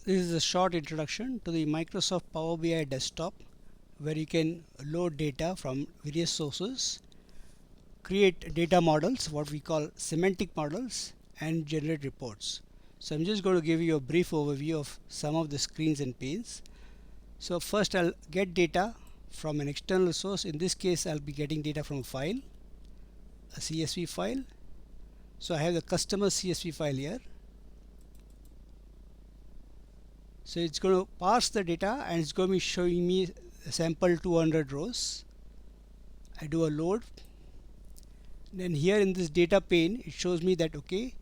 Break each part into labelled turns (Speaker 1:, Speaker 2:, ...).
Speaker 1: This is a short introduction to the Microsoft Power BI desktop, where you can load data from various sources, create data models, what we call semantic models, and generate reports. So I'm just going to give you a brief overview of some of the screens and panes. So first I'll get data from an external source. In this case I'll be getting data from a file, a CSV file. So I have the customer CSV file here. So it's going to parse the data and it's going to be showing me a sample 200 rows. I do a load. Then here in this data pane, it shows me that okay,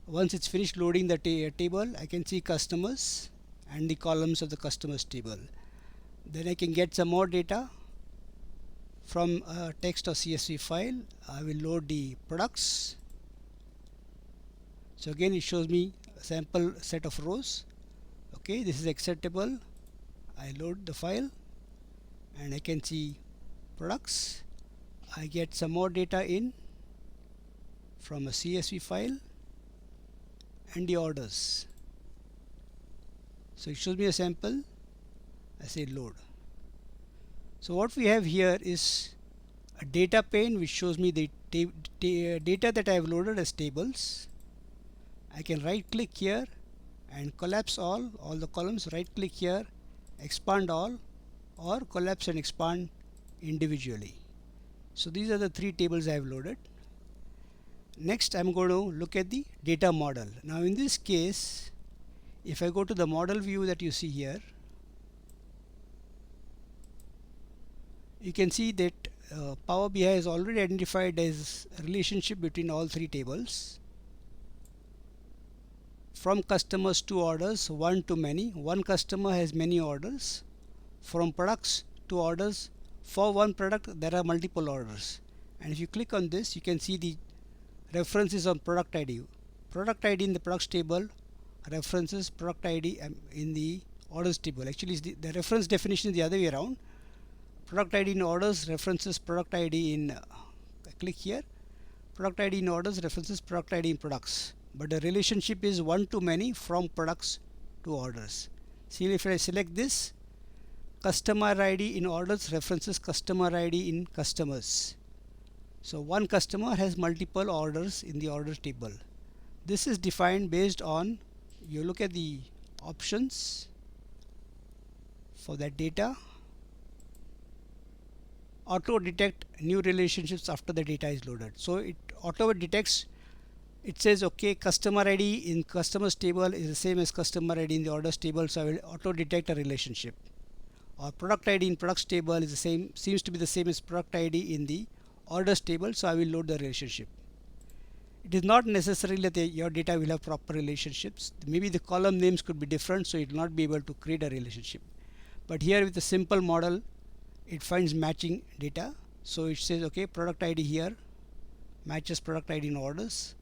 Speaker 1: once it's finished loading the table, I can see customers and the columns of the customers table. Then I can get some more data from a text or CSV file. I will load the products. So again, it shows me a sample set of rows. Okay, this is acceptable. I load the file and I can see products. I get some more data in from a CSV file and the orders. So it shows me a sample. I say load. So what we have here is a data pane which shows me the data that I have loaded as tables. I can right click here and collapse all the columns, right click here, expand all, or collapse and expand individually. So these are the three tables I have loaded. Next I'm going to look at the data model. Now in this case, if I go to the model view that you see here, you can see that Power BI has already identified as a relationship between all three tables. From customers to orders, one to many. One customer has many orders. From products to orders, for one product there are multiple orders. And if you click on this, you can see the references on product ID. Product ID in the products table references product ID in the orders table. Actually, the reference definition is the other way around. Product ID in orders references product ID in click here. Product ID in orders references product ID in products. But the relationship is one to many from products to orders. See, if I select this, customer ID in orders references customer ID in customers. So one customer has multiple orders in the order table. This is defined based on, you look at the options for that data. Auto detect new relationships after the data is loaded. So it auto detects. It says okay, customer ID in customers table is the same as customer ID in the orders table, so I will auto detect a relationship. Or product ID in products table is the same, seems to be the same as product ID in the orders table, so I will load the relationship. It is not necessarily that your data will have proper relationships. Maybe the column names could be different, so it will not be able to create a relationship. But here with a simple model, it finds matching data. So it says okay, product ID here matches product ID in orders.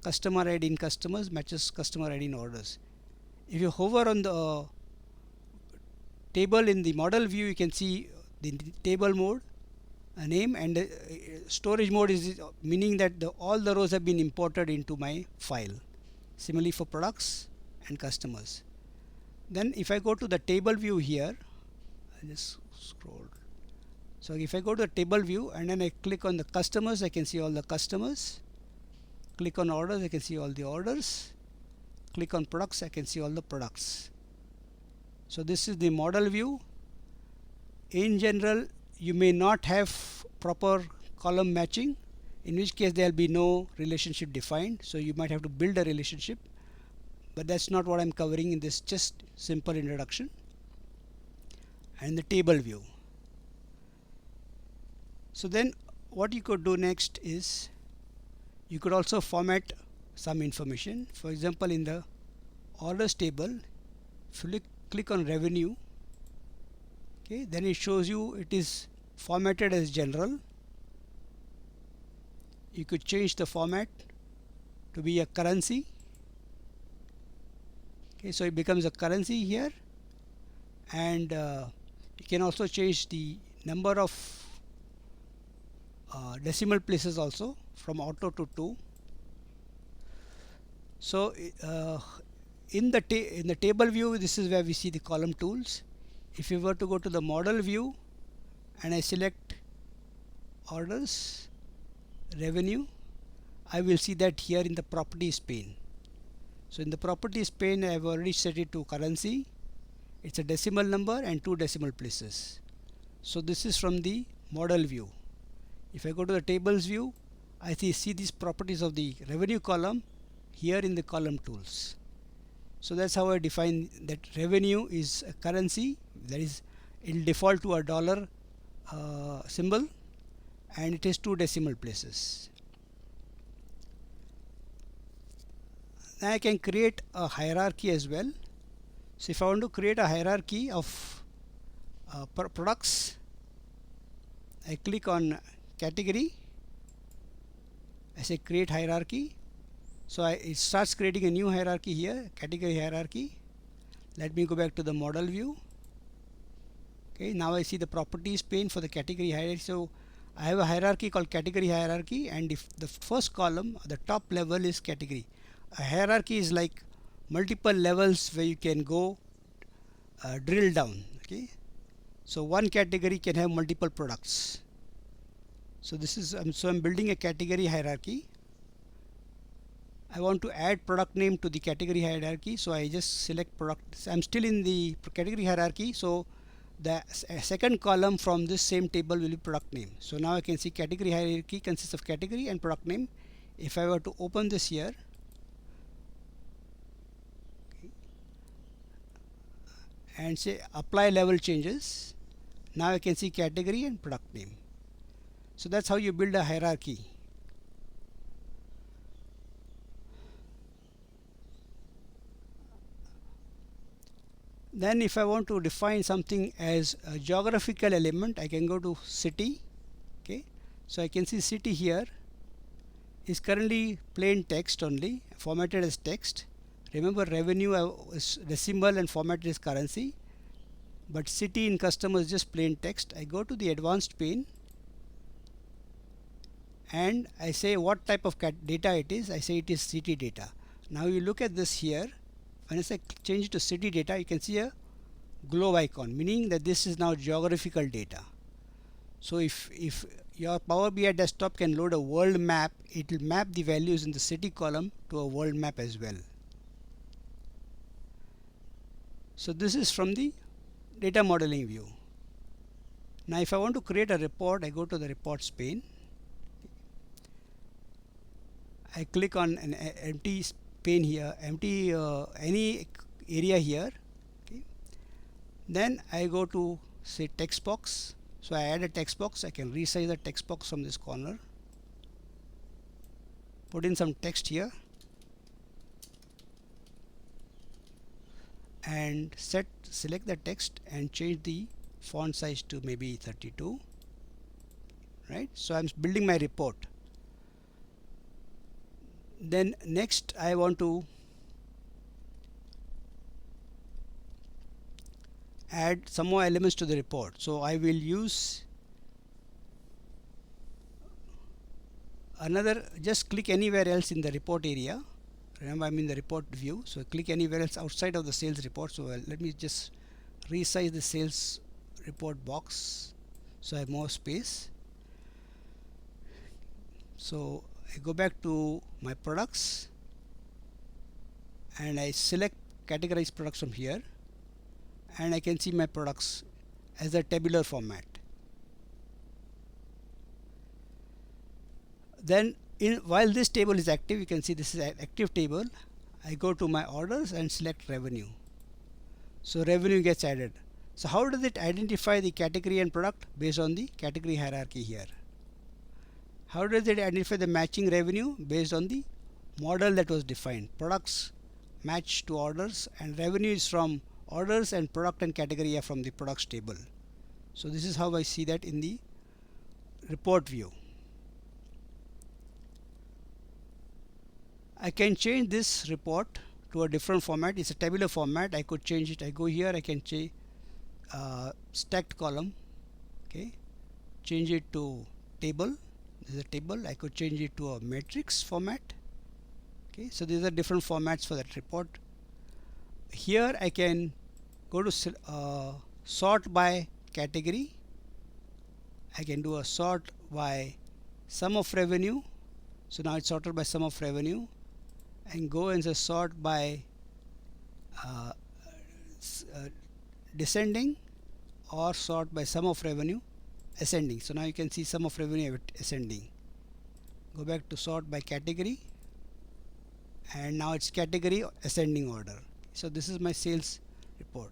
Speaker 1: Customer ID in customers matches customer ID in orders. If you hover on the table in the model view, you can see the table mode, a name, and storage mode is meaning that all the rows have been imported into my file. Similarly for products and customers. Then if I go to the table view here, I just scroll. So if I go to the table view and then I click on the customers, I can see all the customers. Click on orders, I can see all the orders. Click on products, I can see all the products. So this is the model view. In general, you may not have proper column matching, in which case there will be no relationship defined. So you might have to build a relationship, but that's not what I'm covering in this just simple introduction. And the table view. So then what you could do next is you could also format some information. For example, in the orders table, if you click on revenue, okay, then it shows you it is formatted as general. You could change the format to be a currency. Okay, so it becomes a currency here, and you can also change the number of decimal places also from auto to 2. So in the table view, this is where we see the column tools. If you were to go to the model view and I select orders, revenue, I will see that here in the properties pane. So in the properties pane, I have already set it to currency. It's a decimal number and 2 decimal places. So this is from the model view. If I go to the tables view, I see these properties of the revenue column here in the column tools. So that's how I define that revenue is a currency, that is, it will default to a dollar symbol, and it has 2 decimal places. Now I can create a hierarchy as well. So if I want to create a hierarchy of products, I click on category, I say create hierarchy. So it starts creating a new hierarchy here, category hierarchy. Let me go back to the model view. Okay, now I see the properties pane for the category hierarchy. So I have a hierarchy called category hierarchy, and if the first column, the top level is category. A hierarchy is like multiple levels where you can go drill down. Okay, so one category can have multiple products. So this is I'm building a category hierarchy. I want to add product name to the category hierarchy, so I just select product. I'm still in the category hierarchy, so the second column from this same table will be product name. So now I can see category hierarchy consists of category and product name. If I were to open this here, and say apply level changes, now I can see category and product name. So that's how you build a hierarchy. Then if I want to define something as a geographical element, I can go to city. Okay, so I can see city here is currently plain text only, formatted as text. Remember, revenue is decimal and formatted as currency, but city in customer is just plain text. I go to the advanced pane and I say what type of data it is. I say it is city data. Now you look at this here. When I say change it to city data, you can see a globe icon, meaning that this is now geographical data. So if your Power BI desktop can load a world map, it will map the values in the city column to a world map as well. So this is from the data modeling view. Now if I want to create a report, I go to the reports pane. I click on an empty pane here, empty any area here. Okay. Then I go to say text box. So I add a text box. I can resize the text box from this corner. Put in some text here and select the text and change the font size to maybe 32. Right. So I'm building my report. Then next I want to add some more elements to the report. So I will use another, just click anywhere else in the report area. Remember, I'm in the report view, so click anywhere else outside of the sales report. So let me just resize the sales report box so I have more space. So I go back to my products and I select categorize products from here, and I can see my products as a tabular format. Then while this table is active, you can see this is an active table. I go to my orders and select revenue. So revenue gets added. So how does it identify the category and product? Based on the category hierarchy here. How does it identify the matching revenue? Based on the model that was defined. Products match to orders, and revenue is from orders, and product and category are from the products table. So this is how I see that in the report view. I can change this report to a different format. It's a tabular format. I could change it. I go here, I can change stacked column. Okay, change it to table. This is a table. I could change it to a matrix format. Okay, so these are different formats for that report. here I can go to sort by category. I can do a sort by sum of revenue. So now it's sorted by sum of revenue, and go and say sort by uh, uh, descending, or sort by sum of revenue ascending. So now you can see sum of revenue ascending. Go back to sort by category, and now it's category ascending order. So this is my sales report.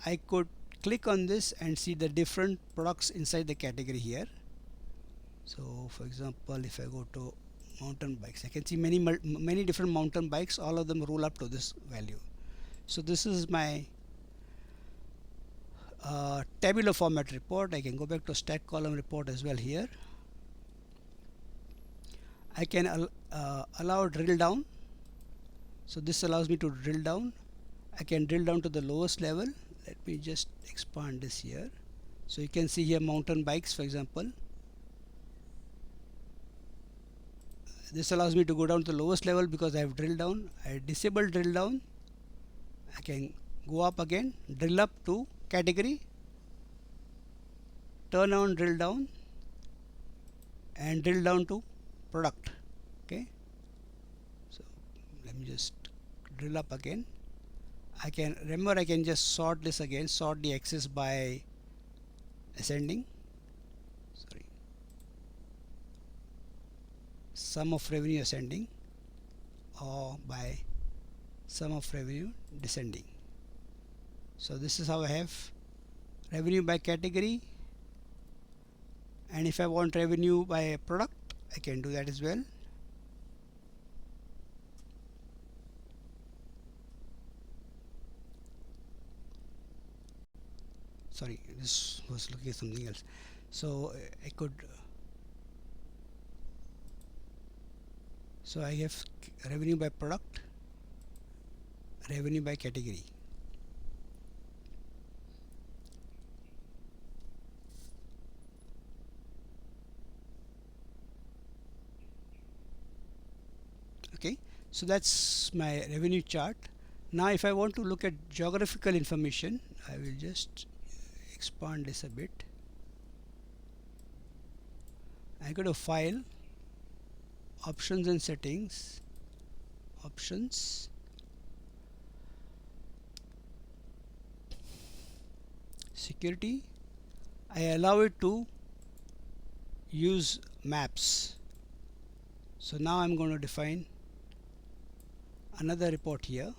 Speaker 1: I could click on this and see the different products inside the category here. So for example, if I go to mountain bikes, I can see many different mountain bikes, all of them roll up to this value. So this is my tabular format report. I can go back to stack column report as well here. I can allow drill down. So this allows me to drill down. I can drill down to the lowest level. Let me just expand this here. So you can see here mountain bikes, for example. This allows me to go down to the lowest level because I have drilled down. I disable drill down. I can go up again, drill up to category, turn on drill down, and drill down to product. Okay, so let me just drill up again. I can remember, I can just sort this again, sort the axis by ascending, sorry, sum of revenue ascending, or by sum of revenue descending. So this is how I have revenue by category, and if I want revenue by product, I can do that as well. Sorry, this was looking at something else. So I could, so I have revenue by product, revenue by category. Okay, so that's my revenue chart. Now if I want to look at geographical information, I will just expand this a bit. I go to file, options and settings, options, security. I allow it to use maps. So now I'm going to define another report here.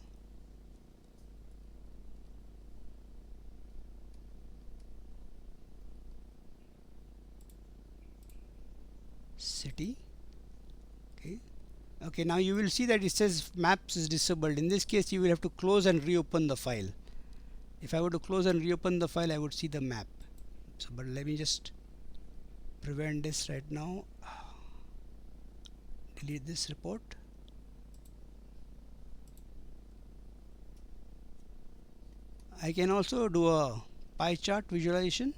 Speaker 1: City. Okay, now you will see that it says maps is disabled. In this case, you will have to close and reopen the file. If I were to close and reopen the file, I would see the map. So, but let me just prevent this right now. Delete this report. I can also do a pie chart visualization.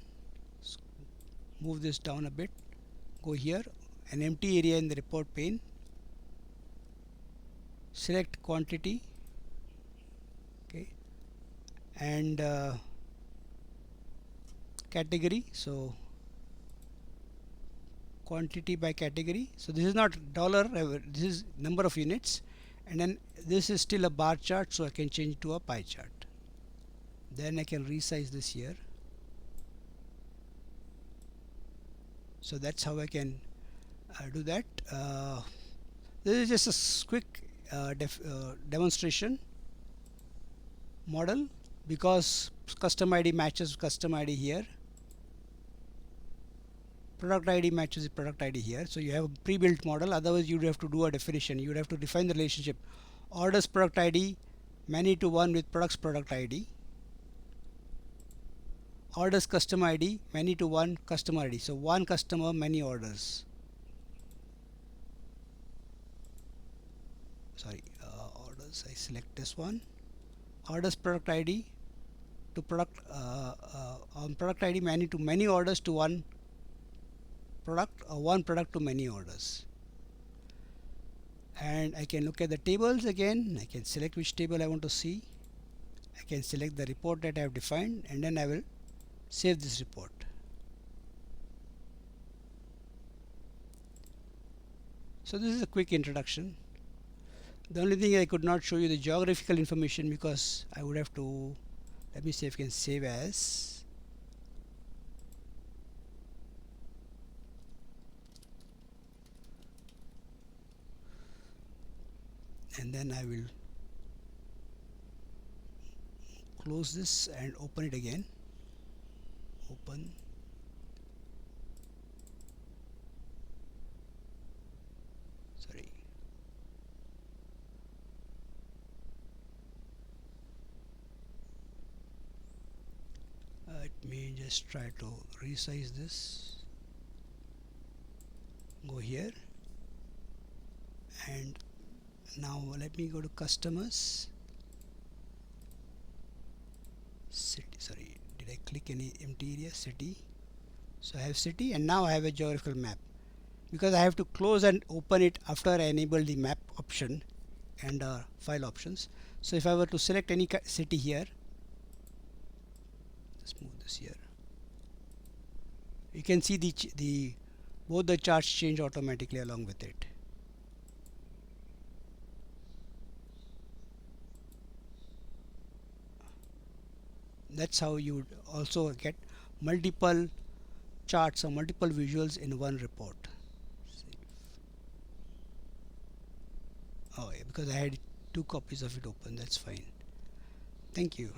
Speaker 1: Move this down a bit. Go here, an empty area in the report pane. Select quantity. Okay, and category. So quantity by category. So this is not dollar, this is number of units, and then this is still a bar chart, so I can change to a pie chart. Then I can resize this here. So that's how I can do that. This is just a quick demonstration model, because custom ID matches custom ID here, product ID matches the product ID here. So you have a pre-built model. Otherwise you would have to do a definition. You would have to define the relationship orders product ID many to one with products product ID, orders customer ID many to one customer ID. So one customer, many orders. Sorry, orders, I select this one. Orders product ID to product on product ID many to many orders to one product, or one product to many orders. And I can look at the tables again. I can select which table I want to see, I can select the report that I have defined, and then I will save this report. So this is a quick introduction. The only thing I could not show you the geographical information because I would have to, let me see if I can save as. And then I will close this and open it again. Open. Sorry. Let me just try to resize this. Go here, and now let me go to customers. City, sorry, did I click any empty area? City. So I have city, and now I have a geographical map, because I have to close and open it after I enable the map option and file options. So if I were to select any city here, let's move this here, you can see the both the charts change automatically along with it. That's how you would also get multiple charts or multiple visuals in one report. Oh yeah, because I had two copies of it open. That's fine. Thank you.